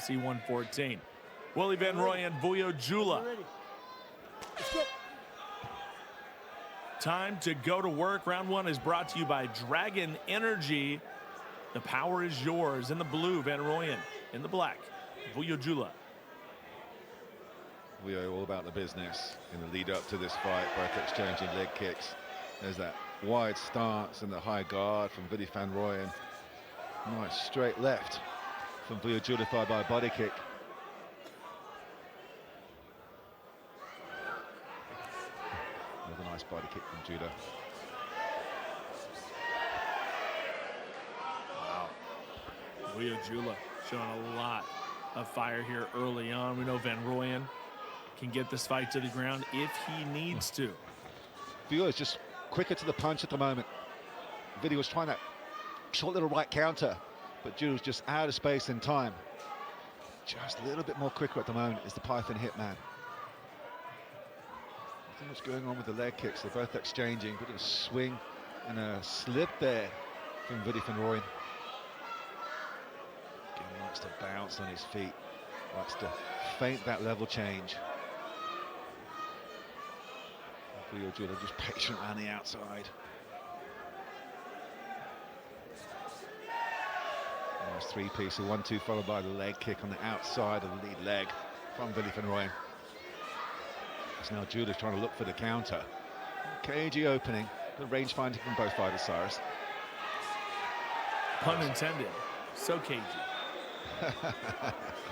EFC 114. Willie Van Rooyen, Vuyo, Jula. Time to go to work. Round one is brought to you by Dragon Energy. The power is yours. In the blue, Van Rooyen. In the black, Vuyo, Jula. Vuyo all about the business in the lead up to this fight, both exchanging leg kicks. There's that wide stance and the high guard from Willie Van Rooyen. Nice straight left from Vuyo, Jula, followed by a body kick. Another nice body kick from Jula. Wow. Vuyo, Jula showing a lot of fire here early on. We know Van Rooyen can get this fight to the ground if he needs to. Vuyo is just quicker to the punch at the moment. Vuyo was trying that short little right counter, but Jula's just out of space and time. Just a little bit more quicker at the moment is the Python hitman. Nothing much going on with the leg kicks. They're both exchanging. Bit of a swing and a slip there from Willie Van Rooyen. Again, likes to bounce on his feet. Likes to feint that level change. Vuyo, Jula just patient on the outside. Nice three-piece, a 1-2 followed by the leg kick on the outside of the lead leg from Willie Van Rooyen. As now Jula's trying to look for the counter. Cagey opening, the range finding from both fighters, Cyrus. Pun intended. So cagey.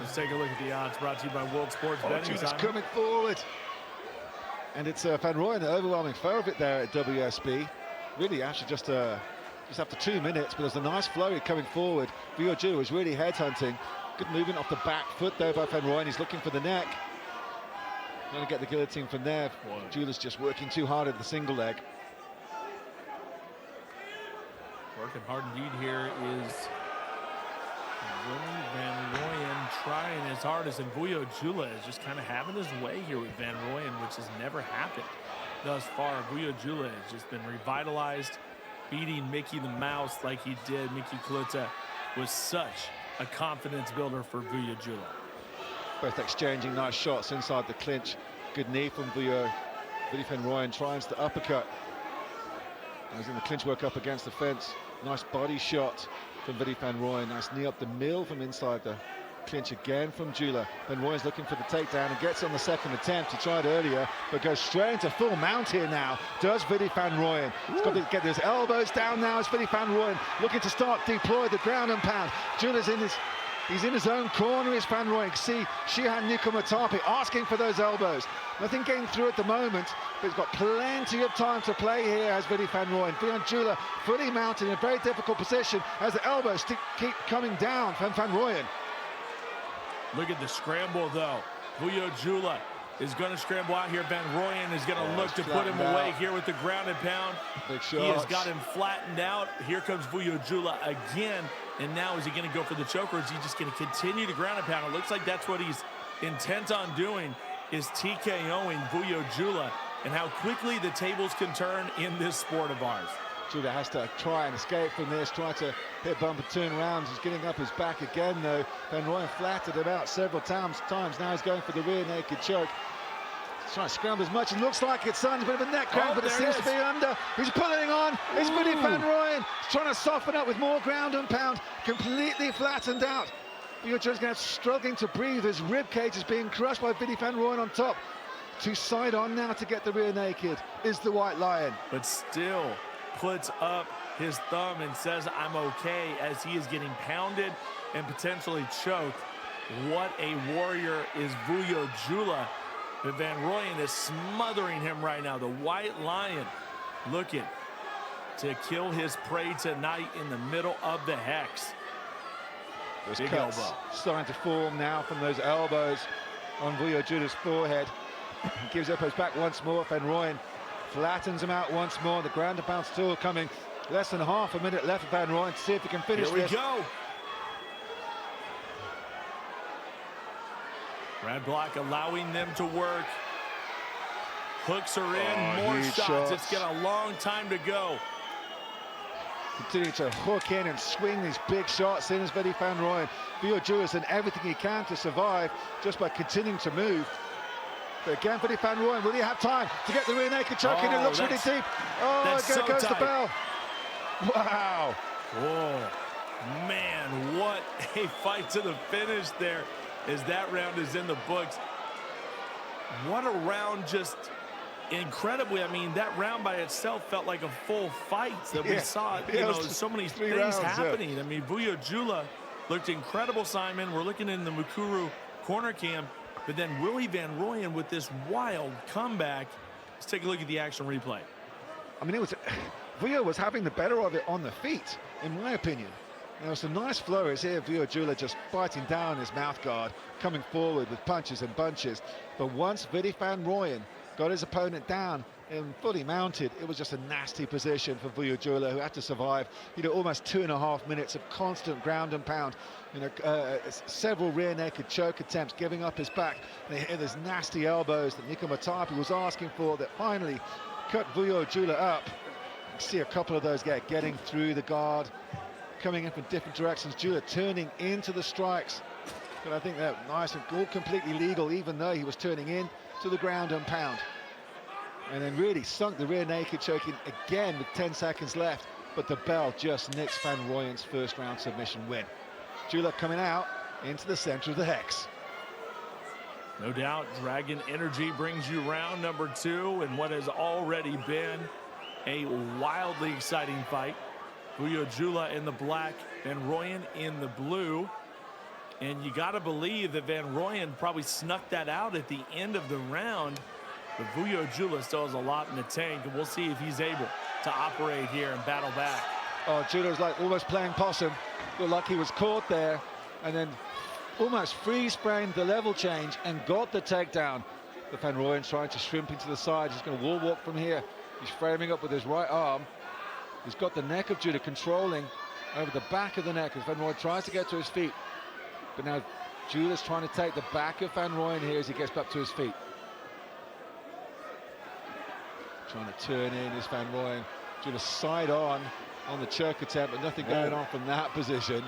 Let's take a look at the odds brought to you by World Sports Betting. Jula's coming forward. And it's Van Rooyen, the overwhelming favourite there at WSB. Really, actually, just after 2 minutes, but there's a nice flurry coming forward. Vuyo, Jula was really headhunting. Good movement off the back foot there by Van Rooyen. He's looking for the neck. Going to get the guillotine from there. Jula's just working too hard at the single leg. Working hard indeed here is Willie Van Rooyen, trying his hardest, and Vuyo, Jula is just kind of having his way here with Van Rooyen, which has never happened thus far. Vuyo, Jula has just been revitalized, beating Mickey the Mouse like he did. Mickey Kluta was such a confidence builder for Vuyo, Jula. Both exchanging nice shots inside the clinch. Good knee from Vuyo. Willie Van Rooyen tries the uppercut. He's in the clinch work up against the fence. Nice body shot from Willie Van Rooyen. Nice knee up the middle from inside the clinch again from Jula. Van Rooyen's looking for the takedown and gets on the second attempt. He tried earlier, but goes straight into full mount here now. Does Willie Van Rooyen. He's got to get his elbows down now. It's Willie Van Rooyen looking to start deploy the ground and pound. Jula's in his... He's in his own corner, is Van Rooyen. See Shihan Nikomatapi asking for those elbows. Nothing getting through at the moment, but he's got plenty of time to play here as Willie Van Rooyen. Vuyo, Jula fully mounted in a very difficult position as the elbows keep coming down from Van Rooyen. Look at the scramble, though. Vuyo, Jula is going to scramble out here. Van Rooyen is going to look to put him away here with the ground and pound. Big shots. He has got him flattened out. Here comes Vuyo, Jula again. And now is he going to go for the choke, or is he just going to continue to ground and pound? It looks like that's what he's intent on doing, is TKOing Vuyo, Jula, and how quickly the tables can turn in this sport of ours. Jula has to try and escape from this, try to hit bumper turn rounds. He's getting up his back again, though. Van Rooyen flattered him out several times. Now he's going for the rear naked choke. He's trying to scramble as much. It looks like it's on. A bit of a neck cramp, but it seems to be under. He's pulling on. It's Willie Van Rooyen. He's trying to soften up with more ground and pound. Completely flattened out. Vuyo Jula's going to struggling to breathe. His rib cage is being crushed by Willie Van Rooyen on top. To side on now to get the rear naked is the White Lion. But still puts up his thumb and says, I'm okay, as he is getting pounded and potentially choked. What a warrior is Vuyo, Jula. But Van Rooyen is smothering him right now. The White Lion looking to kill his prey tonight in the middle of the hex. Those big cuts elbow starting to form now from those elbows on Vuyo Jula's forehead. Gives up his back once more. Van Rooyen flattens him out once more. The ground and pound still coming. Less than half a minute left for Van Rooyen to see if he can finish this. Here we go. Red block allowing them to work. Hooks are in, more shots. It's got a long time to go. Continuing to hook in and swing these big shots in as Willie Van Rooyen. Vuyo Jula's done everything he can to survive just by continuing to move. But again, Willie Van Rooyen, will he have time to get the rear naked choke in? It looks really deep. Oh, there goes the bell. Wow. Whoa, man, what a fight to the finish there as that round is in the books. What a round, just incredibly. I mean, that round by itself felt like a full fight that we saw. You know, so many things happening. I mean, Vuyo Jula looked incredible, Simon. We're looking in the Mukuru corner cam, but then Willie Van Rooyen with this wild comeback. Let's take a look at the action replay. I mean, Vuyo was having the better of it on the feet, in my opinion. There were some nice flurries here. Vuyo Jula just biting down his mouth guard, coming forward with punches and bunches. But once Willie Van Rooyen got his opponent down and fully mounted, it was just a nasty position for Vuyo Jula, who had to survive, you know, almost 2.5 minutes of constant ground and pound, you know, several rear naked choke attempts, giving up his back. And they hear those nasty elbows that Nico Matapi was asking for that finally cut Vuyo Jula up. You can see a couple of those getting through the guard, coming in from different directions. Jula turning into the strikes, but I think that nice and all completely legal, even though he was turning in to the ground and pound. And then really sunk the rear naked choke in again with 10 seconds left, but the bell just nicks Van Rooyen's first round submission win. Jula coming out into the center of the hex. No doubt, Dragon Energy brings you round number 2 in what has already been a wildly exciting fight. Vuyo Jula in the black, Van Rooyen in the blue. And you got to believe that Van Rooyen probably snuck that out at the end of the round. But Vuyo Jula still has a lot in the tank, and we'll see if he's able to operate here and battle back. Oh, Jula's like almost playing possum. Looked like he was caught there, and then almost freeze-framed the level change and got the takedown. But Van Rooyen trying to shrimp into the side. He's going to wall walk from here. He's framing up with his right arm. He's got the neck of Jula controlling over the back of the neck as Van Rooyen tries to get to his feet. But now Jula's trying to take the back of Van Rooyen here as he gets back to his feet. Trying to turn in is Van Rooyen. Jula side on the choke attempt, but nothing going on from that position.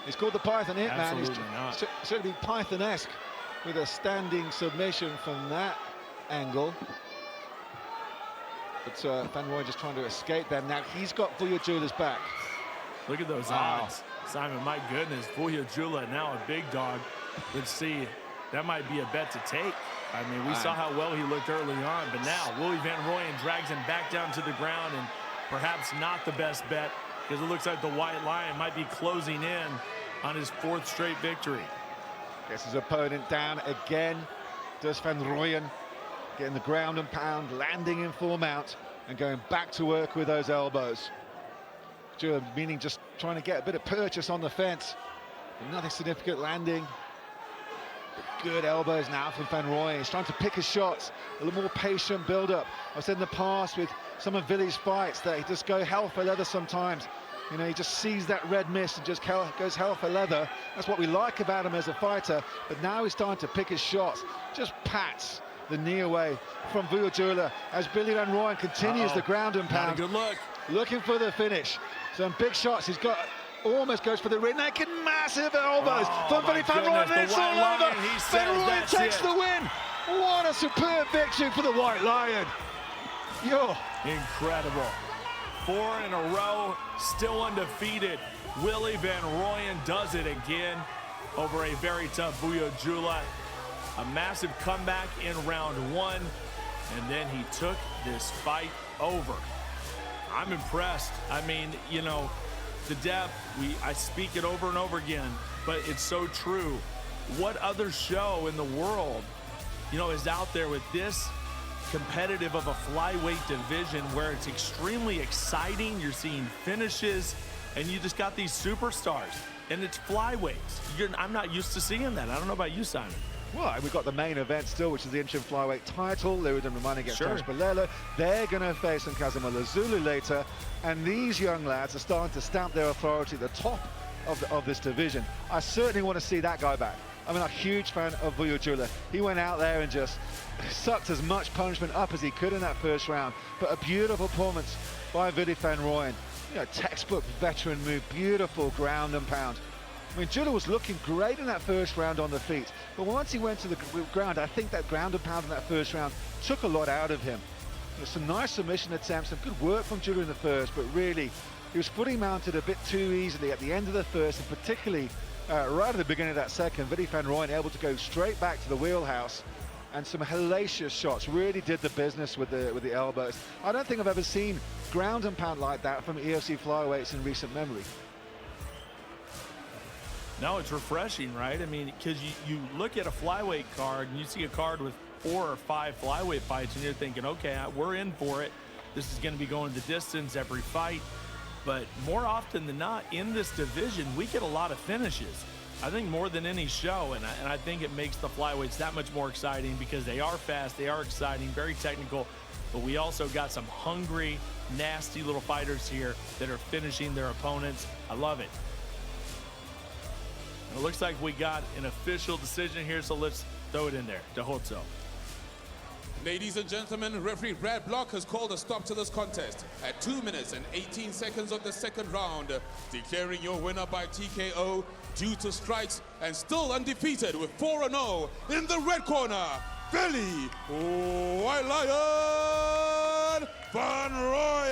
He's called the Python Hitman. He's certainly Python-esque with a standing submission from that angle. But Van Rooyen just trying to escape them. Now he's got Vuyo Jula's back. Look at those odds. Simon, my goodness, Vuyo Jula now a big dog. Let's see, that might be a bet to take. I mean, we saw how well he looked early on, but now Willie Van Rooyen drags him back down to the ground, and perhaps not the best bet, because it looks like the White Lion might be closing in on his 4th straight victory. Gets his opponent down again. Does Van Rooyen getting the ground and pound, landing in full mount, and going back to work with those elbows. Jula meaning just trying to get a bit of purchase on the fence. But nothing significant landing. Good elbows now from Van Rooyen. He's trying to pick his shots, a little more patient build-up. I've said in the past with some of Willie's fights that he just go hell for leather sometimes. You know, he just sees that red mist and just goes hell for leather. That's what we like about him as a fighter. But now he's starting to pick his shots. Just pats the knee away from Vuyo Jula as Willie Van Rooyen continues the ground and pound. Good look. Looking for the finish. Some big shots. He's got, almost goes for the rear naked, massive elbows from Willie Van Rooyen. It's all over. Van Rooyen takes the win. What a superb victory for the White Lion. Incredible. 4 in a row, still undefeated. Willie Van Rooyen does it again over a very tough Vuyo Jula. A massive comeback in round 1, and then he took this fight over. I'm impressed. I mean, you know, the depth, I speak it over and over again, but it's so true. What other show in the world, you know, is out there with this competitive of a flyweight division where it's extremely exciting? You're seeing finishes, and you just got these superstars, and it's flyweights. I'm not used to seeing that. I don't know about you, Simon. Well, we've got the main event still, which is the interim flyweight title. Luridan Romani against Josh Balelo. They're going to face Nkazima Zulu later, and these young lads are starting to stamp their authority at the top of this division. I certainly want to see that guy back. I mean, I'm a huge fan of Vuyo Jula. He went out there and just sucked as much punishment up as he could in that first round. But a beautiful performance by Willie Van Rooyen. textbook veteran move, beautiful ground and pound. I mean, Jula was looking great in that first round on the feet, but once he went to the ground, I think that ground and pound in that first round took a lot out of him. Some nice submission attempts, some good work from Jula in the first, but really, he was footing mounted a bit too easily at the end of the first, and particularly right at the beginning of that second. Willie Van Rooyen able to go straight back to the wheelhouse, and some hellacious shots, really did the business with the elbows. I don't think I've ever seen ground and pound like that from EFC flyweights in recent memory. No, it's refreshing, right? I mean, because you look at a flyweight card and you see a card with 4 or 5 flyweight fights and you're thinking, okay, we're in for it. This is going to be going the distance every fight. But more often than not, in this division, we get a lot of finishes. I think more than any show, and I think it makes the flyweights that much more exciting because they are fast, they are exciting, very technical, but we also got some hungry, nasty little fighters here that are finishing their opponents. I love it. It looks like we got an official decision here, so let's throw it in there. Dehotso. Ladies and gentlemen, referee Brad Block has called a stop to this contest at 2 minutes and 18 seconds of the second round, declaring your winner by TKO due to strikes and still undefeated with 4-0 in the red corner, Willie Van Rooyen.